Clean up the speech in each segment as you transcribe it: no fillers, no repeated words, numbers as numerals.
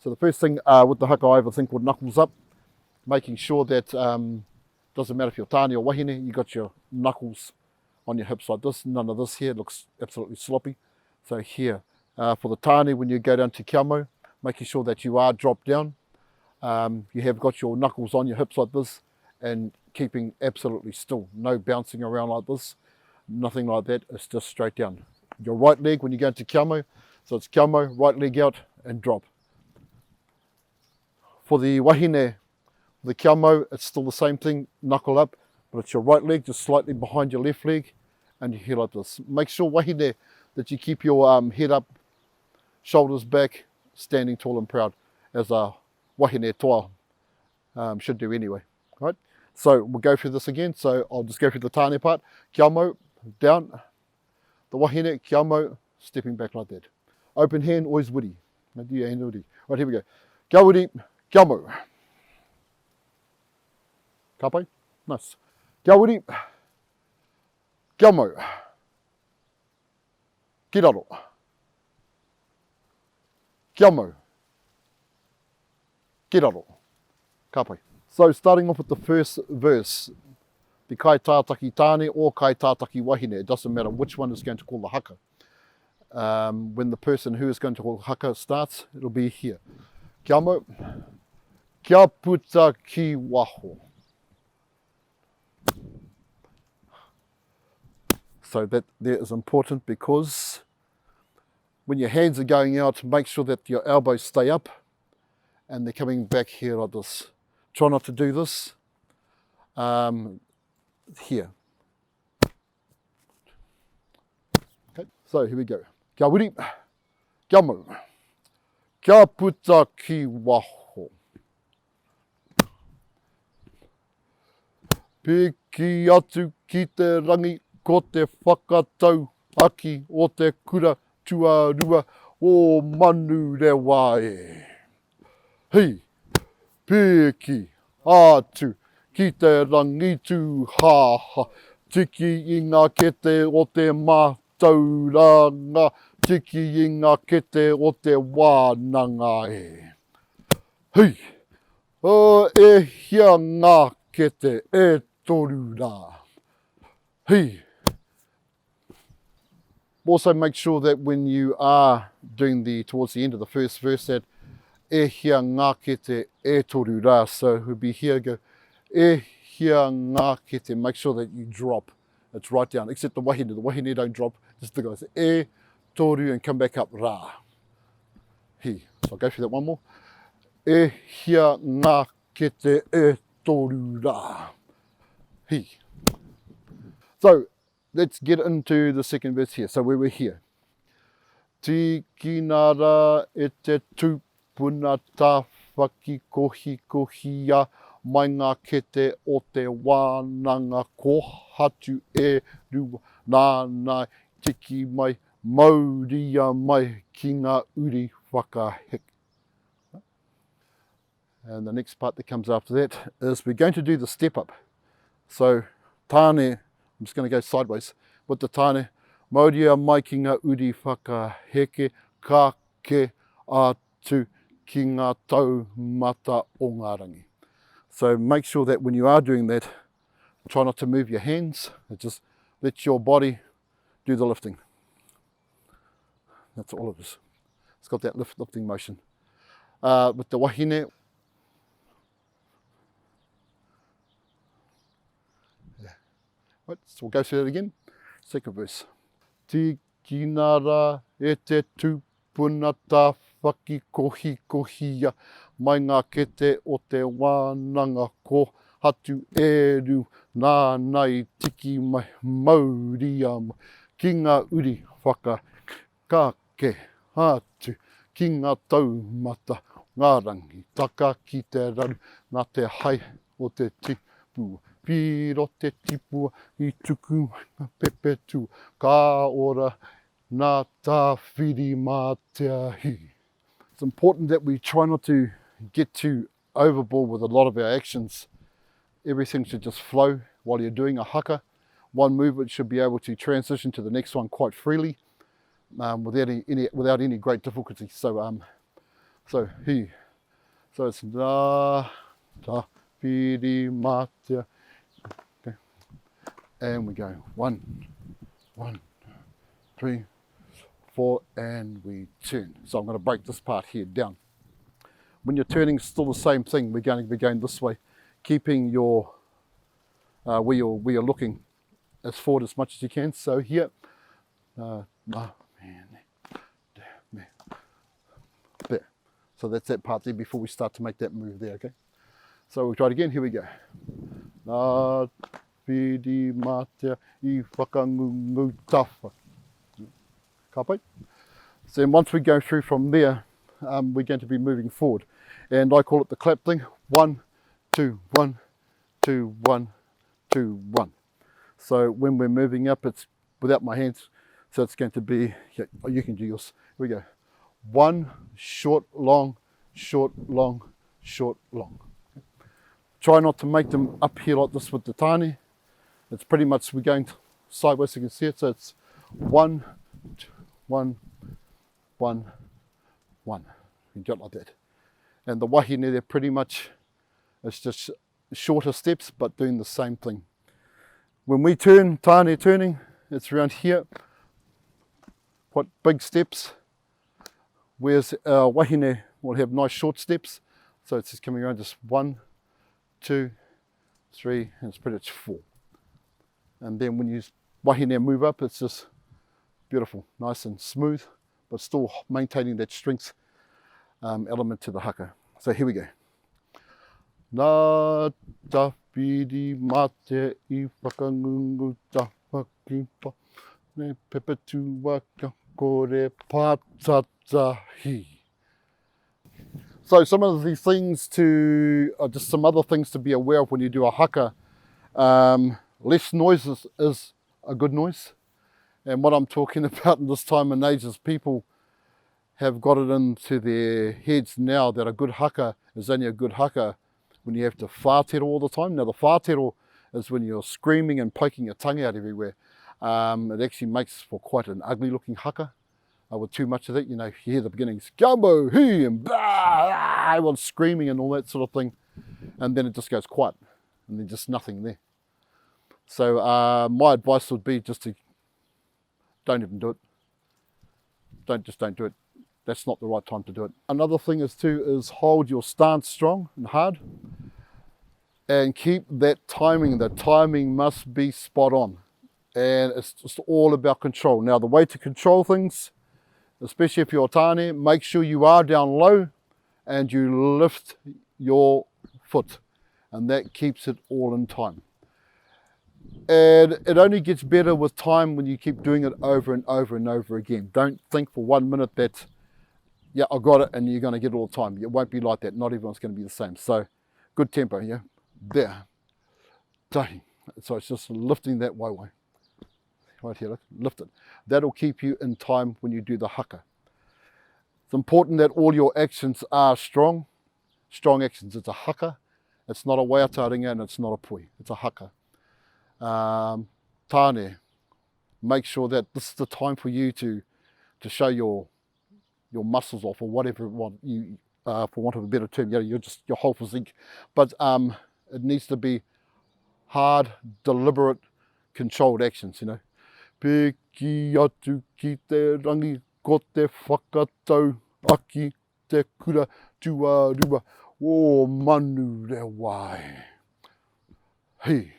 So the first thing with the haka, I have a thing called knuckles up, making sure that doesn't matter if you're tāne or wahine, you got your knuckles on your hips like this. None of this here, it looks absolutely sloppy. So here, for the tāne, when you go down to kia mau, making sure that you are dropped down. You have got your knuckles on your hips like this and keeping absolutely still. No bouncing around like this, nothing like that. It's just straight down. Your right leg when you go into kia mau, so it's kia mau, right leg out and drop. For the wahine, the kia mau, it's still the same thing, knuckle up, but it's your right leg just slightly behind your left leg and you head like this. Make sure wahine that you keep your head up, shoulders back, standing tall and proud, as a wahine toa should do anyway. Right? So we'll go through this again. So I'll just go through the tāne part. Kia mau, down. The wahine, kia mau, stepping back like that. Open hand, always wiri. Right, here we go. Kia wiri, kia mau. Ka pai? Nice. Kia wiri, kia mau. Ki raro. Kia mau. Ki raro. Ka pai. So starting off with the first verse, the kai tātaki tāne or kai tātaki wahine, it doesn't matter which one is going to call the haka. When the person who is going to call haka starts, it'll be here. Kia mau, kia puta ki waho. So that there is important because when your hands are going out, make sure that your elbows stay up and they're coming back here like this. Try not to do this here. Okay, so here we go. Kia wiri, kia mau, kia puta ki waho. Peki atu ki te rangi ko te whakatau aki o te kura tuarua o manu rewa e. Hei, peki atu ki te rangi tu haha, tiki i ngā kete o te mātauranga, tiki i ngā kete o te wānanga e. Hei, e hia ngā kete e toru rā. Hei. Also make sure that when you are doing towards the end of the first verse that e hia ngā kete e toru rā. So it would be here, go e hia ngā kete. Make sure that you drop. It's right down, except the wahine. The wahine don't drop. Just the guys. E toru and come back up rā. He. So I'll go through that one more. E hia ngā kete e toru rā. He. So let's get into the second verse here. So we were here. Tiki nara e te tūpuna tā whakikohi kohia mai ngā kete o te wānanga ko hatu e rua nānai tiki mai mauria mai ki ngā uri whakahek. And the next part that comes after that is we're going to do the step up. So tāne, I'm just going to go sideways with the tāne. Mauria mai ki ngā uri whakaheke, ka ke atu ki ngā taumata o ngā rangi. So make sure that when you are doing that, try not to move your hands. Just let your body do the lifting. That's all it is. It's got that lifting motion. With the wahine, right, so we'll go through that again. Second verse. Tiki nara e te tūpuna tā whakikohi kohia mai ngā kete o te wānanga ko hatu e ru nānai tiki mai mauria mai ki ngā uri whaka ka ke hatu ki ngā taumata ngā rangi taka ki te raru nā te hai o te tipu. Piro te tipua I tuku pepe tu ka ora nā tā whiri mā te ahi. It's important that we try not to get too overboard with a lot of our actions. Everything should just flow while you're doing a haka. One movement should be able to transition to the next one quite freely without any great difficulty. So So he. So it's da, da, piri, matia. Okay. And we go 1, 1, 3, 4, and we turn. So I'm going to break this part here down. When you're turning, still the same thing. We're going to be going this way, keeping your where you're looking as forward as much as you can. So here, there. So that's that part there before we start to make that move there. Okay. So we'll try it again. Here we go. Nā piri matea I whakangungu tawha. Ka pai? So then once we go through from there, we're going to be moving forward. And I call it the clap thing. 1, 2, 1, 2, 1, 2, 1. So when we're moving up, it's without my hands. So it's going to be, yeah, you can do yours. Here we go. 1, short, long, short, long, short, long. Try not to make them up here like this with the tani. It's pretty much, we're going sideways so you can see it. So it's 1, 1, 1, 1. You do it like that. And the wahine there pretty much, it's just shorter steps, but doing the same thing. When we turn, tani turning, it's around here. Quite big steps. Whereas our wahine will have nice short steps. So it's just coming around just 1, 2, 3, and it's pretty much 4. And then when you wahine move up, it's just beautiful, nice and smooth, but still maintaining that strength element to the haka. So here we go. Nā tawhiri mate I whakangungu tawhakipa ne pepetu waka kore pātatahi. So some of these things just some other things to be aware of when you do a haka. Less noise is a good noise. And what I'm talking about in this time and age is people have got it into their heads now that a good haka is only a good haka when you have to whātero all the time. Now the whātero is when you're screaming and poking your tongue out everywhere. It actually makes for quite an ugly looking haka. With too much of it, you know, you hear the beginnings, gumbo, he, and bah, everyone's screaming and all that sort of thing. And then it just goes quiet and there's just nothing there. So my advice would be just to don't even do it. Don't do it. That's not the right time to do it. Another thing is hold your stance strong and hard and keep that timing. The timing must be spot on. And it's just all about control. Now the way to control things, especially if you're tani, make sure you are down low and you lift your foot. And that keeps it all in time. And it only gets better with time when you keep doing it over and over and over again. Don't think for 1 minute that, yeah, I got it, and you're going to get it all the time. It won't be like that. Not everyone's going to be the same. So good tempo, yeah. There. Dang. So it's just lifting that way. Right here, look, lift it. That'll keep you in time when you do the haka. It's important that all your actions are strong. Strong actions. It's a haka. It's not a waiataringa and it's not a pui. It's a haka. Tāne, make sure that this is the time for you to show your muscles off, or whatever you for want of a better term, you're just your whole physique. But it needs to be hard, deliberate, controlled actions, you know. Peki atu ki te rangi, ko te whakatau, aki te kura, tuarua, o manu re wai. Hey.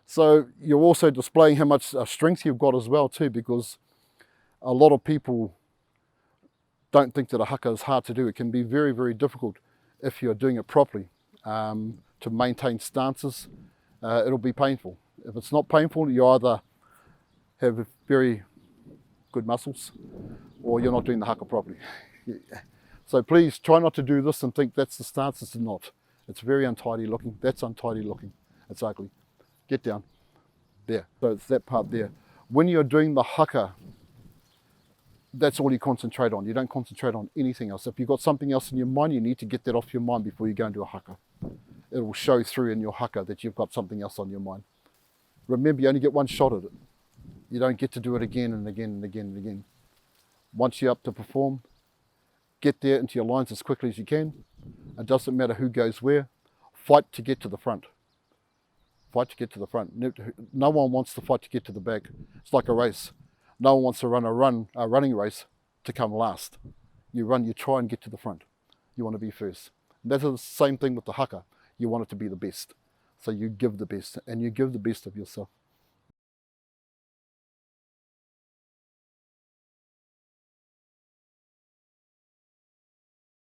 So you're also displaying how much strength you've got as well too, because a lot of people don't think that a haka is hard to do. It can be very, very difficult if you're doing it properly. To maintain stances, it'll be painful. If it's not painful, you either have very good muscles or you're not doing the haka properly. So please try not to do this and think that's the stance. It's not. It's very untidy looking. That's untidy looking. It's ugly. Get down. There. So it's that part there. When you're doing the haka, that's all you concentrate on. You don't concentrate on anything else. If you've got something else in your mind, you need to get that off your mind before you go and do a haka. It will show through in your haka that you've got something else on your mind. Remember, you only get one shot at it. You don't get to do it again and again and again and again. Once you're up to perform, get there into your lines as quickly as you can. It doesn't matter who goes where. Fight to get to the front. Fight to get to the front. No one wants to fight to get to the back. It's like a race. No one wants to run a running race to come last. You try and get to the front. You want to be first. And that's the same thing with the haka. You want it to be the best. So you give the best, and you give the best of yourself.